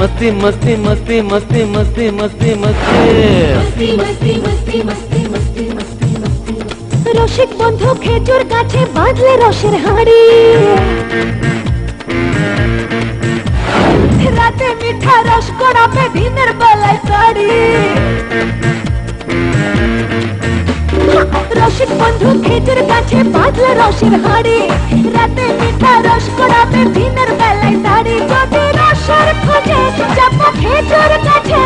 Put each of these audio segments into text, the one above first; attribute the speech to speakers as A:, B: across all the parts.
A: मस्ती मस्ती मस्ती मस्ती मस्ती मस्ती मस्ती
B: रसिक बंधु खेजूर गाছে বাঁধলে রসের হাঁড়ি রাতে মিঠা রস করাবে দিনের বেলায় তাড়ি রসিক বন্ধু খেজুর গাছে বাঁধলে রসের হাঁড়ি রাতে মিঠা রস করাবে দিনের বেলায় তাড়ি যদি রসের খোঁজে যাব খেজুর গাছে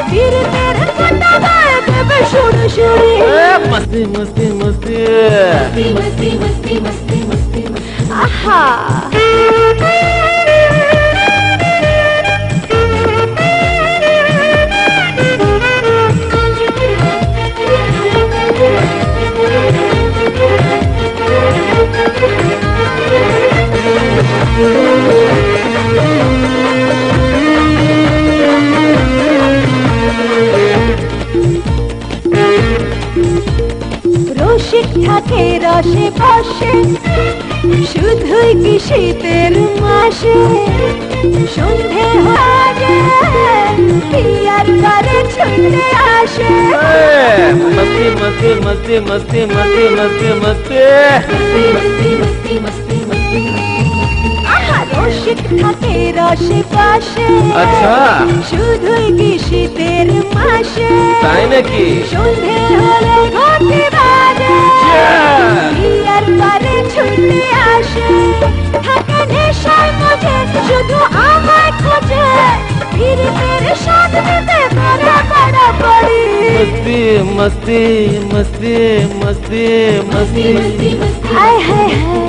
B: পীড়িতের কাঁটা গায়ে দেবে সুড়ি সুড়ি
A: मस्ती मस्ती मस्ती
B: मस्ती मस्ती मस्ती मस्ती आहा রসিক থাকে রসে বসে শুধুই কি শীতের মাসে সন্ধে হয়ে পিয়ার করে ছুটে আসে
A: मस्ती मस्ती मस्ती मस्ती मस्ती मस्ती मस्ती
B: मस्ती मस्ती मस्ती आहा রসিক থাকে রসে বসে
A: আচ্ছা
B: শুধুই কি শীতের মাসে
A: তাই নাকি
B: সন্ধে হলে ঘটি বাজে পিয়ার করে ছুটে আসে থাকে নেশায় মজে শুধু আমায় খোঁজে ফিরে ফিরে স্বাদ নিতে করে পড়াপড়ি
A: मस्ती मस्ती मस्ती मस्ती मस्ती
B: हाय हाय हाय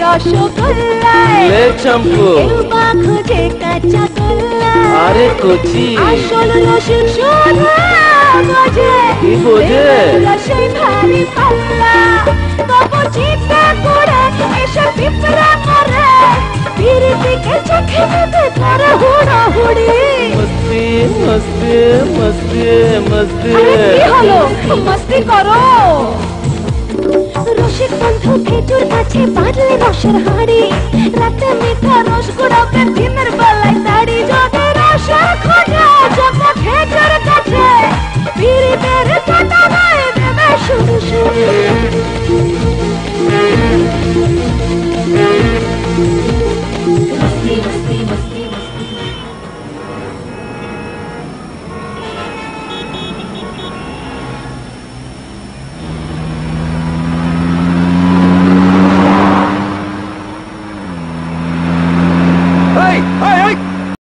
B: রসগোল্লায়
A: ले चंपू
B: খুঁজে কাঁচা গোল্লা
A: अरे कोची
B: আসল রসিক শোধা বোঝে
A: কি বোঝে
B: রসই ভারী পাল্লা তবু চিন্তা করে এসে পিঁপড়া করে ফিরে দিকে চোখে মুখে করে হুড়াহুড়ি
A: मस्ती मस्ती मस्ती मस्ती
B: কি হলো মস্তি করো রসিক বন্ধু খেজুর গাছে বাঁধলে রসের হাঁড়ি রাতে মিঠা রস গুড়াবে দিনের বেলায় তাড়ি যদি রসের খোঁজে যাব খেজুর